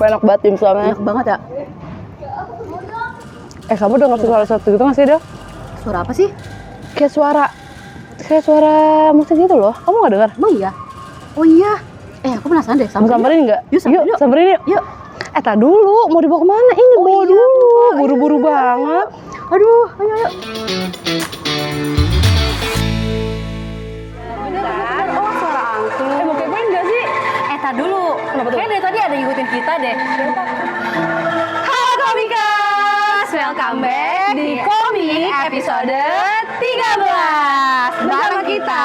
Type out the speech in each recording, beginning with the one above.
enak banget dimsumnya. Enak banget ya. Kamu udah ngasih suara satu gitu nggak sih, Del? Suara apa sih? Kayak suara musik gitu loh. Kamu nggak dengar? Emang iya? Oh iya. Aku penasaran deh. Samperin nggak? Yuk, samperin yuk. Yuk. Tak dulu, mau dibawa kemana? Ini bawa dulu, buru-buru banget. Aduh, ayo. Oh, suara angklung. Mau kepoin nggak sih? Tak dulu. Kenapa tuh? Kayaknya dari tadi ada yang ngikutin kita deh. Halo Komikers, welcome back di Komik episode 13. Bersama kita,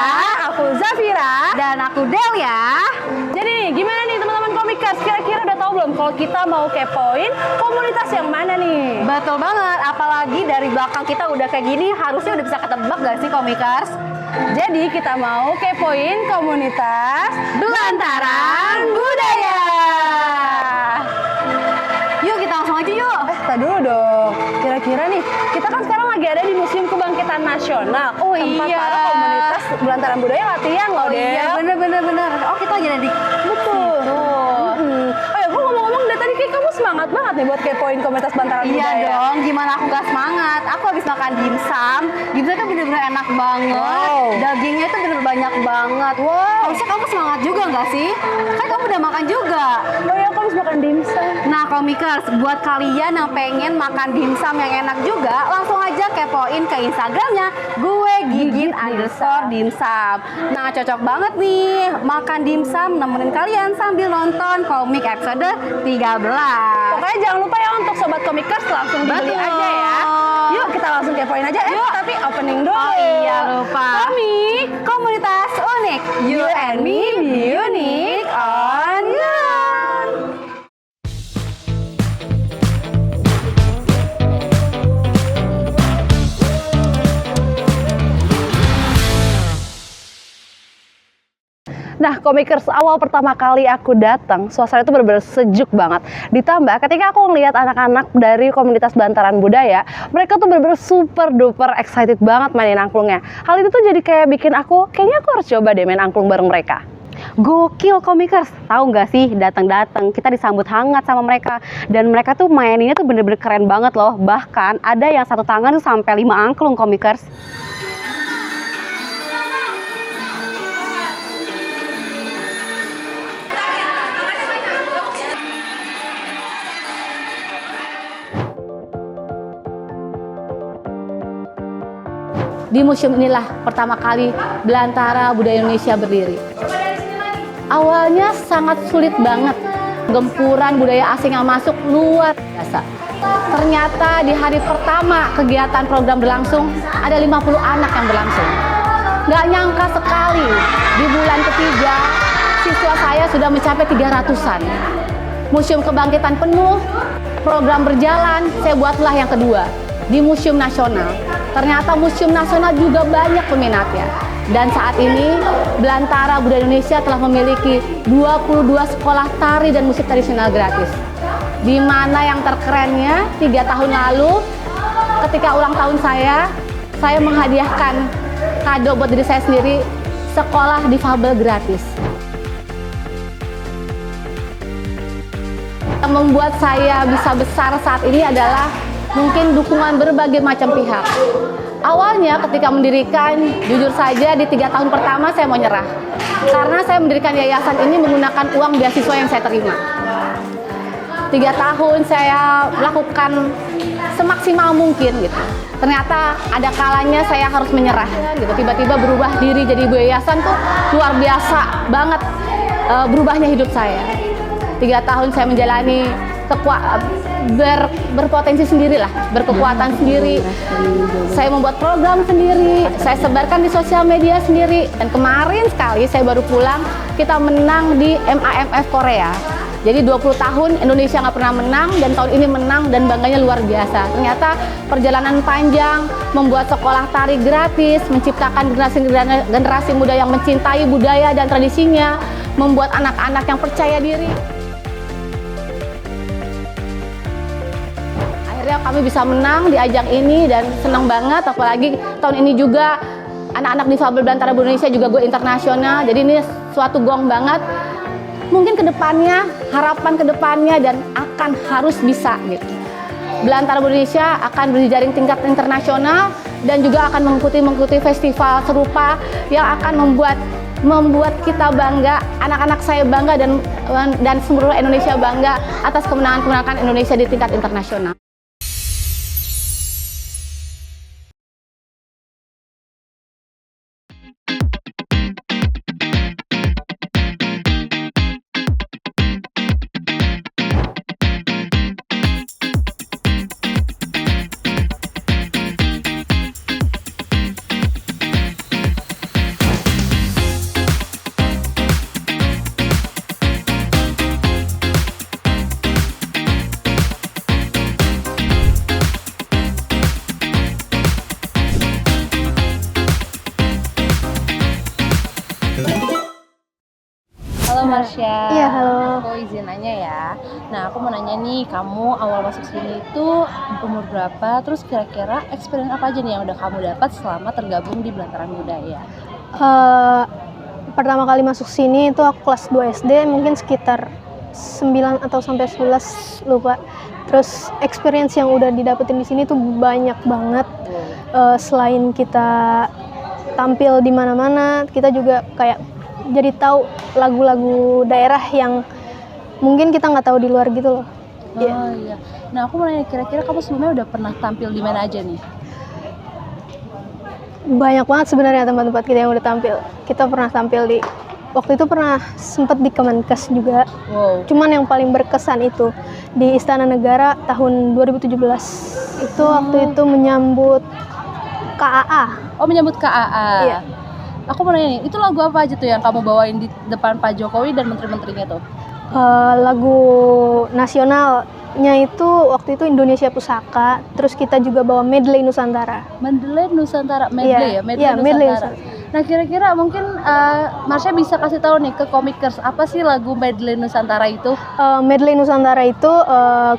aku Zafira dan aku Delia. Jadi nih, gimana nih teman-teman Komikers? Kira-kira udah tahu belum kalau kita mau kepoin komunitas yang mana nih? Betul banget, apalagi dari belakang kita udah kayak gini, harusnya udah bisa ketebak gak sih Komikers? Jadi kita mau kepoin komunitas Belantaran Budaya. Yuk kita langsung aja yuk. Tak dulu dong. Kira-kira nih, kita kan sekarang lagi ada di Museum Kebangkitan Nasional. Oh tempat iya. para komunitas Belantaran Budaya latihan loh, Del. Iya, bener. Oh kita lagi ada di Betul. Oh ya, ngomong-ngomong dari tadi kayak kamu semangat banget nih buat kepoin komunitas Belantaran Iya Budaya. dong, gimana aku gak semangat? Aku habis makan dimsum. Dimsum kan bener-bener enak banget. Wow. Dagingnya tuh bener-bener banyak banget. Wow. Harusnya kamu semangat juga gak sih? Kan kamu udah makan juga. Oh ya, aku habis makan dimsum. Nah Komikers, buat kalian yang pengen makan dimsum yang enak juga, langsung aja kepoin ke Instagramnya gue gigit_dimsum. Nah cocok banget nih makan dimsum nemenin kalian sambil nonton komik episode 13. Pokoknya jangan lupa ya untuk Sobat Komikers langsung dibeli Betul. aja ya. Yuk kita langsung kepoin aja. Yuk. Tapi opening dulu. Oh iya lupa. Komik. Komunitas unik, you and me unique on you. Nah, Komikers, awal pertama kali aku datang, suasana itu benar-benar sejuk banget. Ditambah ketika aku ngelihat anak-anak dari komunitas Belantaran Budaya, mereka tuh benar-benar super duper excited banget mainin angklungnya. Hal itu tuh jadi kayak bikin aku, kayaknya aku harus coba deh main angklung bareng mereka. Gokil Komikers, tahu nggak sih datang-datang kita disambut hangat sama mereka dan mereka tuh maininnya tuh bener-bener keren banget loh. Bahkan ada yang satu tangan tuh sampai 5 angklung Komikers. Di museum inilah pertama kali Belantara Budaya Indonesia berdiri. Awalnya sangat sulit banget, gempuran budaya asing yang masuk luar biasa. Ternyata di hari pertama kegiatan program berlangsung, ada 50 anak yang berlangsung. Nggak nyangka sekali, di bulan ketiga, siswa saya sudah mencapai 300-an. Museum Kebangkitan penuh, program berjalan, saya buatlah yang kedua, di Museum Nasional. Ternyata Museum Nasional juga banyak peminatnya. Dan saat ini, Belantara Budaya Indonesia telah memiliki 22 sekolah tari dan musik tradisional gratis. Di mana yang terkerennya, 3 tahun lalu, ketika ulang tahun saya menghadiahkan kado buat diri saya sendiri, sekolah difabel gratis. Yang membuat saya bisa besar saat ini adalah mungkin dukungan berbagai macam pihak. Awalnya ketika mendirikan, jujur saja di 3 tahun pertama saya mau nyerah. Karena saya mendirikan yayasan ini menggunakan uang beasiswa yang saya terima. 3 tahun saya lakukan semaksimal mungkin gitu. Ternyata ada kalanya saya harus menyerah gitu. Tiba-tiba berubah diri jadi ibu yayasan tuh luar biasa banget berubahnya hidup saya. 3 tahun saya menjalani berpotensi sendiri lah, berkekuatan sendiri. Saya membuat program sendiri, saya sebarkan di sosial media sendiri. Dan kemarin sekali saya baru pulang, kita menang di MAMF Korea. Jadi 20 tahun Indonesia nggak pernah menang, dan tahun ini menang dan bangganya luar biasa. Ternyata perjalanan panjang, membuat sekolah tari gratis, menciptakan generasi muda yang mencintai budaya dan tradisinya, membuat anak-anak yang percaya diri. Akhirnya kami bisa menang di ajang ini dan senang banget, apalagi tahun ini juga anak-anak difabel Belantara Indonesia juga go internasional, jadi ini suatu gong banget. mungkin kedepannya, harapan kedepannya dan akan harus bisa gitu. Belantara Indonesia akan berjejaring tingkat internasional dan juga akan mengikuti festival serupa yang akan membuat kita bangga, anak-anak saya bangga dan seluruh Indonesia bangga atas kemenangan Indonesia di tingkat internasional. Halo Marsha. Iya, halo. Aku izin nanya ya. Nah, aku mau nanya nih, kamu awal masuk sini itu umur berapa? Terus kira-kira experience apa aja nih yang udah kamu dapat selama tergabung di Belantaran Budaya? Pertama kali masuk sini itu aku kelas 2 SD, mungkin sekitar 9 atau sampai 11, lupa. Terus experience yang udah didapetin di sini tuh banyak banget. Selain kita tampil di mana-mana, kita juga kayak jadi tahu lagu-lagu daerah yang mungkin kita nggak tahu di luar gitu loh. Oh iya. Nah, aku mau nanya, kira-kira kamu sebelumnya udah pernah tampil di mana aja nih? Banyak banget sebenarnya tempat-tempat kita yang udah tampil. Kita pernah tampil waktu itu pernah sempet di Kemenkes juga. Wow. Cuman yang paling berkesan itu di Istana Negara tahun 2017. Itu waktu itu menyambut KAA. Oh, menyambut KAA. Iya. Aku mau nanya nih, itu lagu apa aja tuh yang kamu bawain di depan Pak Jokowi dan menteri-menterinya tuh? Lagu nasionalnya itu waktu itu Indonesia Pusaka. Terus kita juga bawa medley Nusantara. Medley Nusantara, medley Iya, ya? Medley iya, medley Nusantara. Nah, kira-kira mungkin Marsha bisa kasih tahu nih ke komikers, apa sih lagu medley Nusantara itu? Medley Nusantara itu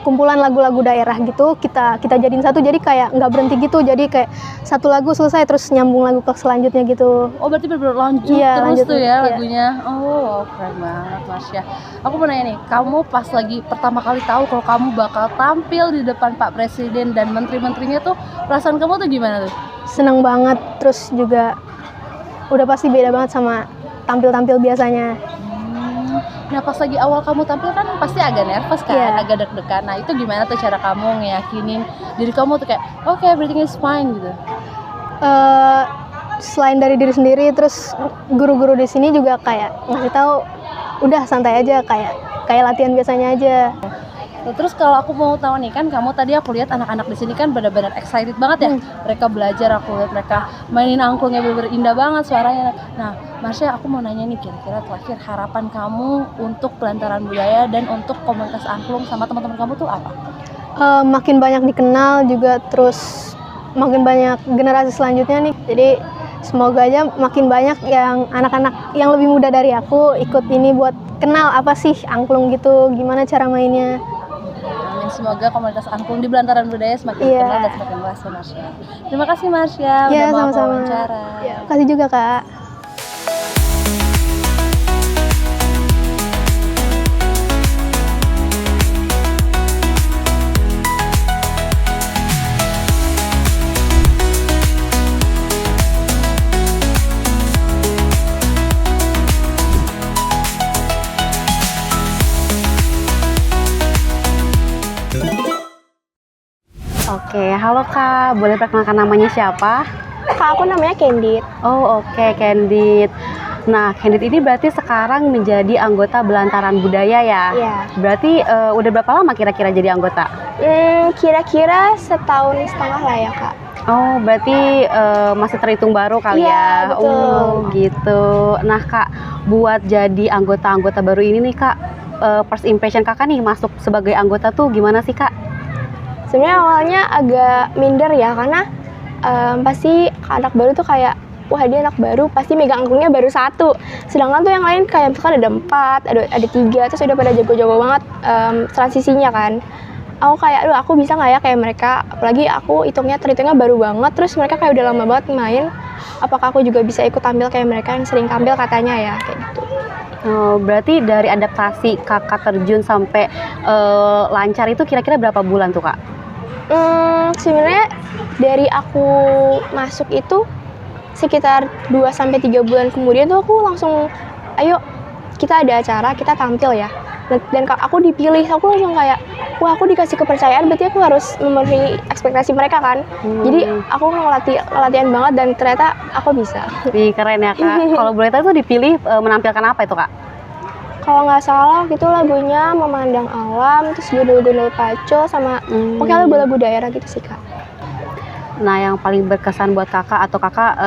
kumpulan lagu-lagu daerah gitu, kita jadiin satu, jadi kayak nggak berhenti gitu, jadi kayak satu lagu selesai terus nyambung lagu ke selanjutnya gitu. Oh, berarti berlanjut Iya, terus lanjut, tuh ya iya. lagunya. Oh, wow, keren banget Marsha. Aku mau nanya nih, kamu pas lagi pertama kali tahu kalau kamu bakal tampil di depan Pak Presiden dan menteri-menterinya tuh, perasaan kamu tuh gimana tuh? Seneng banget, terus juga udah pasti beda banget sama tampil-tampil biasanya. Nah, pas lagi awal kamu tampil kan pasti agak nervous kan, Iya. agak deg-degan. Nah, itu gimana tuh cara kamu ngeyakinin diri kamu tuh kayak, oke, everything is fine gitu? Selain dari diri sendiri, terus guru-guru di sini juga kayak ngasih tahu, udah santai aja, kayak latihan biasanya aja. Nah, terus kalau aku mau tahu nih, kan kamu tadi aku lihat anak-anak di sini kan benar-benar excited banget ya. Mereka belajar, aku lihat mereka mainin angklungnya benar-benar indah banget suaranya. Nah, Marsha, aku mau nanya nih, kira-kira terakhir harapan kamu untuk Belantaran Budaya dan untuk komunitas angklung sama teman-teman kamu tuh apa? Makin banyak dikenal juga, terus makin banyak generasi selanjutnya nih. Jadi semoga aja makin banyak yang anak-anak yang lebih muda dari aku ikut ini buat kenal apa sih angklung gitu, gimana cara mainnya. Amin, semoga komunitas angklung di Belantaran Budaya semakin dikenal dan semakin luas ya, Marsha. Terima kasih Marsha, Iya, udah mau aku sama-sama. wawancara. Ya, kasih juga Kak. Oke, halo Kak, boleh perkenalkan namanya siapa? Kak, aku namanya Candid. Oh oke, Candid. Nah, Candid ini berarti sekarang menjadi anggota Belantaran Budaya ya? Iya. Berarti udah berapa lama kira-kira jadi anggota? Kira-kira setahun setengah lah ya Kak. Oh, berarti masih terhitung baru kali Iya, ya? betul. Oh gitu. Nah Kak, buat jadi anggota-anggota baru ini nih Kak, first impression Kakak nih masuk sebagai anggota tuh gimana sih Kak? Sebenarnya awalnya agak minder ya, karena pasti anak baru tuh kayak, wah dia anak baru, pasti megang angklungnya baru satu. Sedangkan tuh yang lain kayak misalkan ada 4, ada 3, terus udah pada jago-jago banget transisinya kan. Aku kayak, aduh aku bisa nggak ya kayak mereka, apalagi aku terhitungnya baru banget, terus mereka kayak udah lama banget main, apakah aku juga bisa ikut tampil kayak mereka yang sering tampil katanya ya, kayak gitu. Oh, berarti dari adaptasi kakak terjun sampai lancar itu kira-kira berapa bulan tuh kak? Sebenarnya dari aku masuk itu sekitar 2 sampai 3 bulan kemudian tuh aku langsung, ayo kita ada acara, kita tampil ya. Dan aku dipilih, aku langsung kayak, wah aku dikasih kepercayaan, berarti aku harus memenuhi ekspektasi mereka kan. Jadi aku latihan banget dan ternyata aku bisa. Wih, keren ya kak. Kalau boleh tahu tuh dipilih menampilkan apa itu kak? Kalau nggak salah itu lagunya Memandang Alam, terus Gundul-Gundul Pacul, sama pokoknya lagu-lagu daerah gitu sih kak. Nah, yang paling berkesan buat kakak atau kakak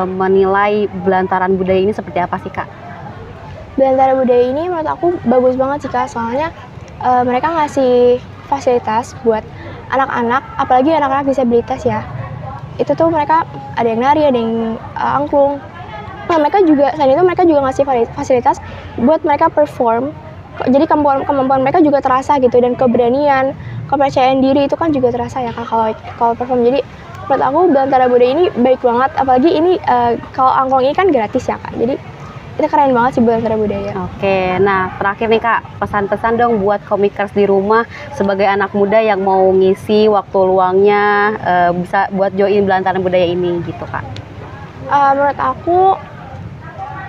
menilai Belantaran Budaya ini seperti apa sih kak? Belantara Budaya ini menurut aku bagus banget sih kak, soalnya mereka ngasih fasilitas buat anak-anak, apalagi anak-anak disabilitas ya. Itu tuh mereka ada yang nari, ada yang angklung. Nah, selain itu mereka juga ngasih fasilitas buat mereka perform. Jadi kemampuan mereka juga terasa gitu, dan keberanian, kepercayaan diri itu kan juga terasa ya kak kalau perform. Jadi menurut aku Belantara Budaya ini baik banget, apalagi ini kalau angklung ini kan gratis ya kak. Jadi itu keren banget sih Belantara Budaya. Oke, nah terakhir nih kak, pesan-pesan dong buat komikers di rumah sebagai anak muda yang mau ngisi waktu luangnya bisa buat join Belantaran Budaya ini gitu kak. Menurut aku,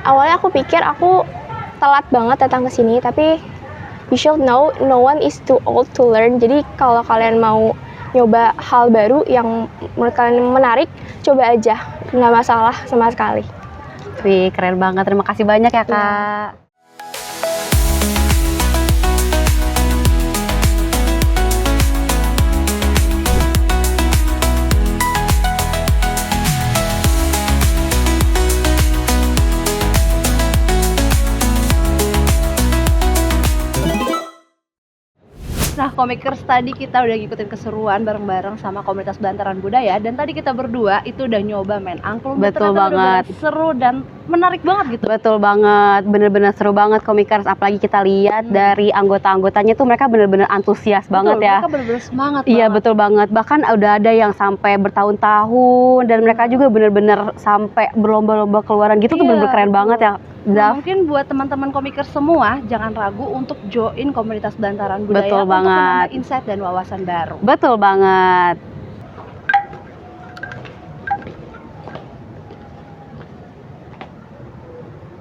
awalnya aku pikir aku telat banget datang ke sini, tapi you should know no one is too old to learn. Jadi kalau kalian mau nyoba hal baru yang menurut kalian menarik, coba aja, nggak masalah sama sekali. Wih, keren banget. Terima kasih banyak ya kak. Nah, komikers tadi kita udah ngikutin keseruan bareng-bareng sama komunitas Belantaran Budaya, dan tadi kita berdua itu udah nyoba main angklung. Betul Ternyata banget. bener-bener seru dan menarik banget gitu. Betul banget, bener-bener seru banget komikers. Apalagi kita lihat dari anggota-anggotanya tuh mereka bener-bener antusias banget ya. Mereka bener-bener semangat Iya banget. betul banget, bahkan udah ada yang sampai bertahun-tahun dan mereka juga bener-bener sampai berlomba-lomba keluaran gitu tuh Iya, bener-bener keren betul. banget ya Nah, Zaf. mungkin buat teman-teman komikers semua, jangan ragu untuk join komunitas Belantaran Budaya Betul untuk banget. menambah insight dan wawasan baru. Betul banget.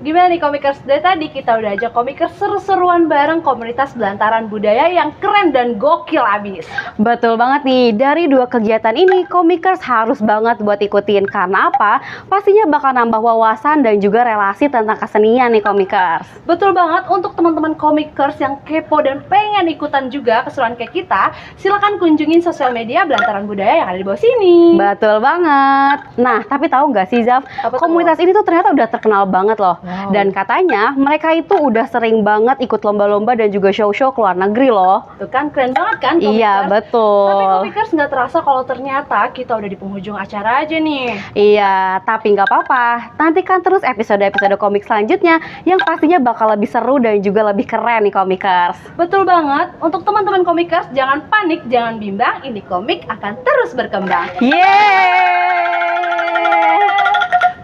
Gimana nih komikers? Dari tadi kita udah ajak komikers seru-seruan bareng komunitas Belantaran Budaya yang keren dan gokil abis. Betul banget nih, dari dua kegiatan ini komikers harus banget buat ikutin. Karena apa? Pastinya bakal nambah wawasan dan juga relasi tentang kesenian nih komikers. Betul banget, untuk teman-teman komikers yang kepo dan pengen ikutan juga keseruan kayak kita, silahkan kunjungin sosial media Belantaran Budaya yang ada di bawah sini. Betul banget. Nah, tapi tahu nggak sih Zaf, Apa tuh? komunitas ini tuh ternyata udah terkenal banget loh. Wow. Dan katanya mereka itu udah sering banget ikut lomba-lomba dan juga show-show ke luar negeri loh. Tuh kan, keren banget kan komikers? Iya, betul. Tapi komikers nggak terasa kalau ternyata kita udah di penghujung acara aja nih. Iya, tapi nggak apa-apa. Nantikan terus episode-episode komik selanjutnya yang pastinya bakal lebih seru dan juga lebih keren nih komikers. Betul banget, untuk teman-teman komikers jangan panik, jangan bimbang, ini komik akan terus berkembang. Yeay!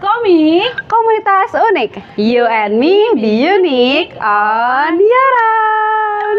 Komik Komunitas unik, you and me be unique on Yaran.